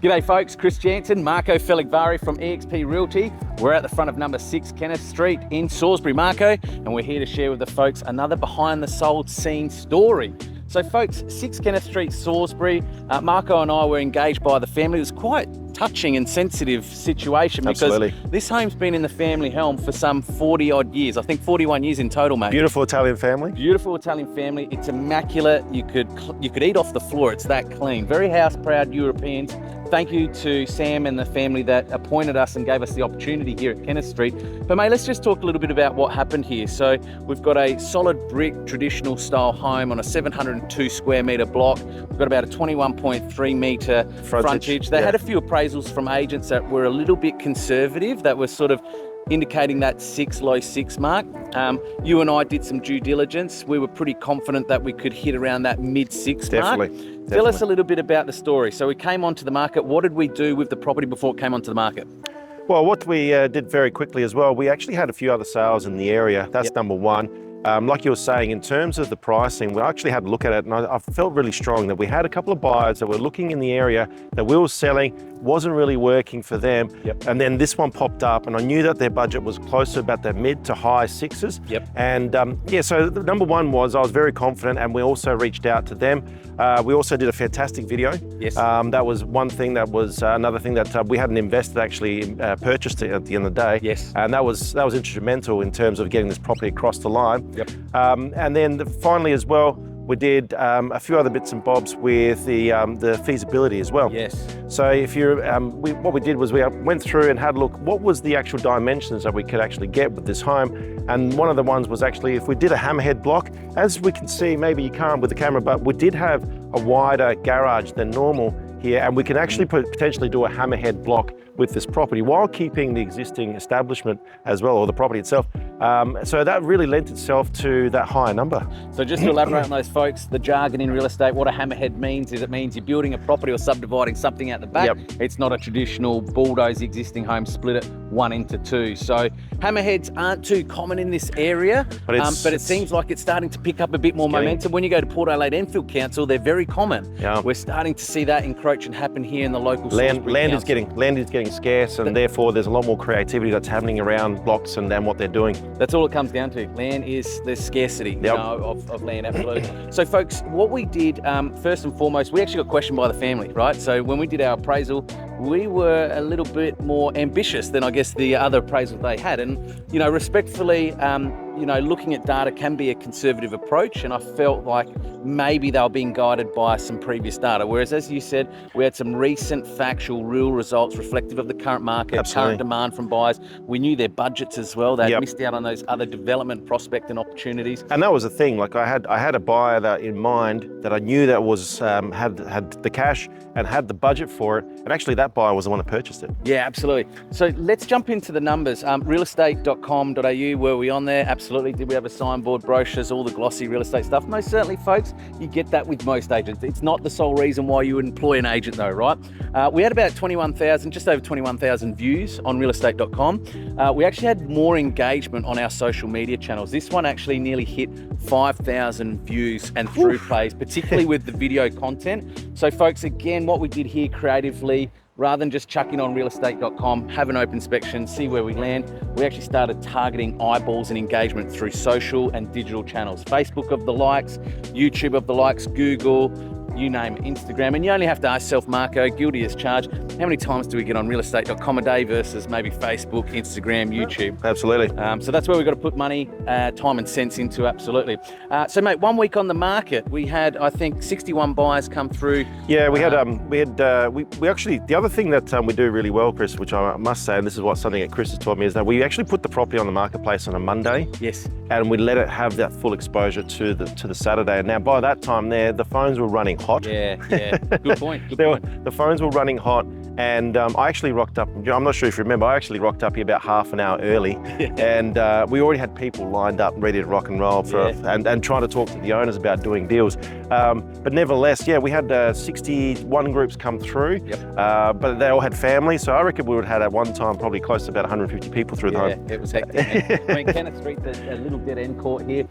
G'day folks, Chris Jansen, Marco Feligvari from EXP Realty. We're at the front of number 6 Kenneth Street in Salisbury, Marco, and we're here to share with the folks another behind the sold scene story. So folks, 6 Kenneth Street, Salisbury, Marco and I were engaged by the family. It was quite touching and sensitive situation because this home's been in the family home for some 40 odd years. I think 41 years in total, mate. Beautiful Italian family. Beautiful Italian family. It's immaculate. You could eat off the floor. It's that clean. Very house proud Europeans. Thank you to Sam and the family that appointed us and gave us the opportunity here at Kenneth Street. But mate, let's just talk a little bit about what happened here. So we've got a solid brick traditional style home on a 702 square metre block. We've got about a 21.3 metre frontage. They had a few appraisals from agents that were a little bit conservative, that were sort of indicating that low six mark. You and I did some due diligence. We were pretty confident that we could hit around that mid 6 mark. Tell us a little bit about the story. So we came onto the market. What did we do with the property before it came onto the market? Well, what we did very quickly as well, we actually had a few other sales in the area. That's number one. Like you were saying, in terms of the pricing, we actually had a look at it, and I felt really strong that we had a couple of buyers that were looking in the area that we were selling, wasn't really working for them. And then this one popped up, and I knew that their budget was close to about the mid to high sixes. And so the number one was I was very confident, and we also reached out to them. We also did a fantastic video. That was one thing. That was another thing that we had an investor that actually purchased it at the end of the day. And that was instrumental in terms of getting this property across the line. And then finally as well, we did a few other bits and bobs with the feasibility as well. So if you're, what we did was we went through and had a look, what was the actual dimensions that we could actually get with this home. And one of the ones was actually, if we did a hammerhead block, as we can see, maybe you can't with the camera, but we did have a wider garage than normal here, and we can actually potentially do a hammerhead block with this property while keeping the existing establishment as well, or the property itself. So that really lent itself to that higher number. So just to elaborate on those folks, the jargon in real estate, what a hammerhead means is it means you're building a property or subdividing something out the back. It's not a traditional bulldoze existing home, split it one into two. So hammerheads aren't too common in this area, but it seems like it's starting to pick up a bit more momentum. When you go to Port Adelaide Enfield Council, they're very common. We're starting to see that encroach and happen here in the local land is getting scarce, and therefore there's a lot more creativity that's happening around blocks and what they're doing. That's all it comes down to. Land is, there's scarcity of land, absolutely. So folks, what we did, first and foremost, we actually got questioned by the family, right? So when we did our appraisal, we were a little bit more ambitious than I guess the other appraisals they had. And, you know, respectfully, looking at data can be a conservative approach, and I felt like maybe they were being guided by some previous data. Whereas, as you said, we had some recent factual, real results reflective of the current market, current demand from buyers. We knew their budgets as well. They missed out on those other development prospect and opportunities. And that was the thing. Like I had a buyer that in mind that I knew that was had the cash and had the budget for it. And actually, that buyer was the one that purchased it. Yeah, absolutely. So let's jump into the numbers. Realestate.com.au, were we on there? Absolutely. Did we have a signboard, brochures, all the glossy real estate stuff? Most certainly, folks. You get that with most agents. It's not the sole reason why you would employ an agent though, right? We had about 21,000, just over 21,000 views on realestate.com. We actually had more engagement on our social media channels. This one actually nearly hit 5,000 views and through plays, particularly with the video content. So folks, again, what we did here creatively, rather than just chucking on realestate.com, have an open inspection, see where we land, we actually started targeting eyeballs and engagement through social and digital channels. Facebook of the likes, YouTube of the likes, Google, you name it, Instagram. And you only have to ask yourself, Marco, guilty as charged, how many times do we get on realestate.com a day versus maybe Facebook, Instagram, YouTube? Absolutely. So that's where we've got to put money, time and sense into, absolutely. So mate, 1 week on the market, we had, I think, 61 buyers come through. Yeah, we actually, the other thing that we do really well, Chris, which I must say, and this is something that Chris has taught me, is that we actually put the property on the marketplace on a Monday. And we let it have that full exposure to the Saturday. And now by that time the phones were running hot. Good point. The phones were running hot, And I actually rocked up, I'm not sure if you remember, I actually rocked up here about half an hour early. And we already had people lined up ready to rock and roll and trying to talk to the owners about doing deals. But nevertheless, yeah, we had 61 groups come through, but they all had families. So I reckon we would have had at one time probably close to about 150 people through the home. Yeah, it was hectic. I mean, Kenneth Street's a little dead end court here.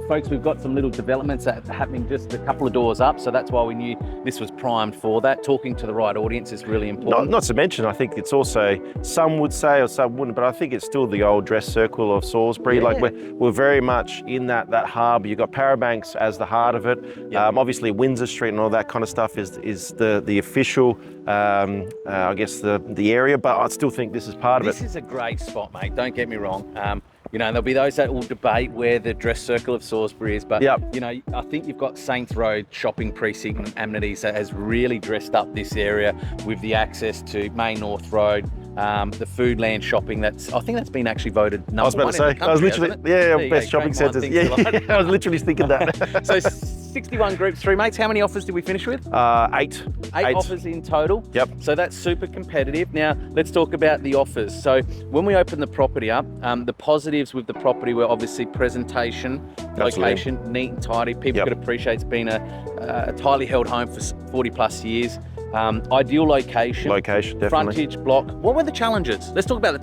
Folks, we've got some little developments that are happening just a couple of doors up. So that's why we knew this was primed for that. Talking to the right audience is really important. Not to mention, I think it's also, some would say or some wouldn't, but I think it's still the old dress circle of Salisbury. Like we're very much in that harbour. You've got Parabanks as the heart of it. Obviously Windsor Street and all that kind of stuff is the official, I guess the area, but I still think this is part of it. This is a great spot, mate. Don't get me wrong. You know, there'll be those that will debate where the dress circle of Salisbury is, but you know, I think you've got Saints Road shopping precinct and amenities that has really dressed up this area with the access to Main North Road, the Foodland shopping. I think that's been actually voted number one. I was about to say, in the country, I was literally, best shopping centres. I was literally thinking that. So 61 groups through, mates. How many offers did we finish with? 8. 8 offers in total. Yep. So that's super competitive. Now let's talk about the offers. So when we opened the property up, the positives with the property were obviously presentation, location, neat and tidy. People could appreciate it's been a tightly held home for 40 plus years. Ideal location. Location, definitely. Frontage, block. What were the challenges? Let's talk about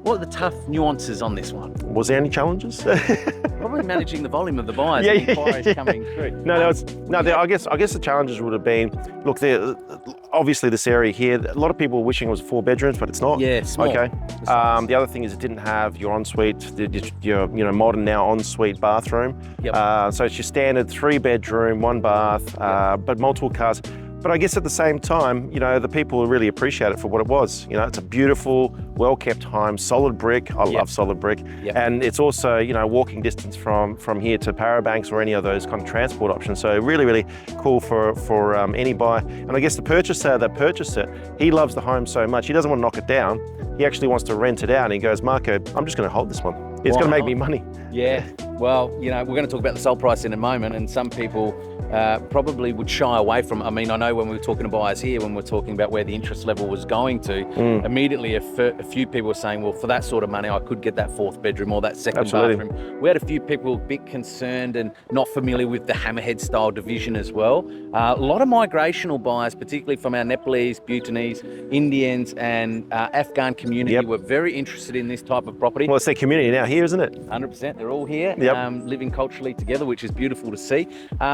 what are the tough nuances on this one? Was there any challenges? Probably managing the volume of the buyers and inquiries coming through. I guess the challenges would have been, look, obviously this area here, a lot of people were wishing it was 4 bedrooms, but it's not. Yeah, small. Okay. The other thing is it didn't have your ensuite, your modern now ensuite bathroom. Yep. So it's your standard 3-bedroom, 1 bath, but multiple cars. But I guess at the same time, the people really appreciate it for what it was. It's a beautiful, well-kept home, solid brick. I love solid brick. Yep. And it's also, walking distance from here to Parabanks or any of those kind of transport options. So really, really cool for any buyer. And I guess the purchaser that purchased it, he loves the home so much. He doesn't want to knock it down. He actually wants to rent it out. And he goes, Marco, I'm just going to hold this one. It's going to make me money. Yeah. Well, we're going to talk about the sold price in a moment, and some people probably would shy away from it. I mean, I know when we were talking to buyers here, when we're talking about where the interest level was going to, immediately a few people were saying, well, for that sort of money, I could get that 4th bedroom or that 2nd bathroom. We had a few people a bit concerned and not familiar with the hammerhead style division as well. A lot of migrational buyers, particularly from our Nepalese, Bhutanese, Indians and Afghan community were very interested in this type of property. Well, it's their community now here, isn't it? 100%. They're all here, living culturally together, which is beautiful to see.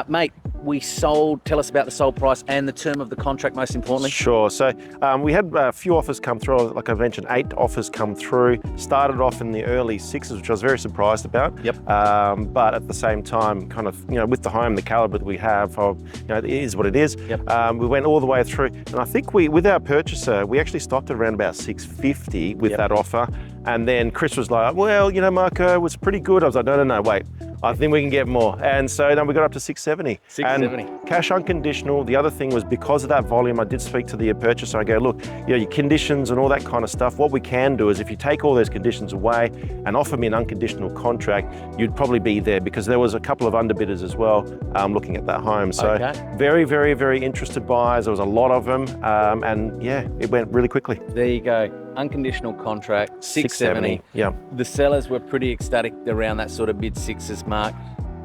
Mate, we sold, tell us about the sold price and the term of the contract, most importantly. Sure. So we had a few offers come through. Like I mentioned, 8 offers come through. Started off in the early 6s, which I was very surprised about. But at the same time, kind of, with the home, the caliber that we have, it is what it is. We went all the way through. And I think with our purchaser, we actually stopped at around about 650 with that offer. And then Chris was like, well, Marco, it was pretty good. I was like, no, wait. I think we can get more. And so we got up to 670. 670. And cash unconditional. The other thing was because of that volume, I did speak to the purchaser. I go, look, your conditions and all that kind of stuff, what we can do is if you take all those conditions away and offer me an unconditional contract, you'd probably be there, because there was a couple of underbidders as well looking at that home. So very, very, very interested buyers. There was a lot of them. And it went really quickly. There you go. Unconditional contract, 670. Yeah. The sellers were pretty ecstatic around that sort of mid-6s mark.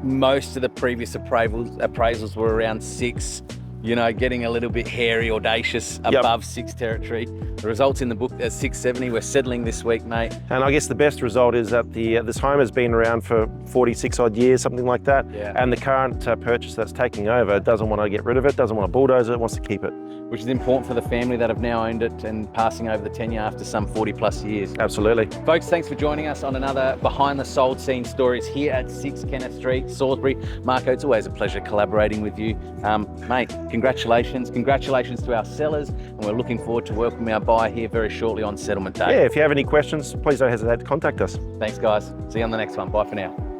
Most of the previous appraisals were around 6, getting a little bit hairy, audacious, above 6 territory. The results in the book at 670. We're settling this week, mate. And I guess the best result is that this home has been around for 46 odd years, something like that. And the current purchaser that's taking over doesn't want to get rid of it, doesn't want to bulldoze it, wants to keep it. Which is important for the family that have now owned it and passing over the tenure after some 40 plus years. Absolutely. Folks, thanks for joining us on another Behind the Sold Scene Stories here at 6 Kenneth Street, Salisbury. Marco, it's always a pleasure collaborating with you. Mate, congratulations. Congratulations to our sellers, and we're looking forward to welcoming our buyer here very shortly on settlement day. Yeah, if you have any questions, please don't hesitate to contact us. Thanks, guys. See you on the next one. Bye for now.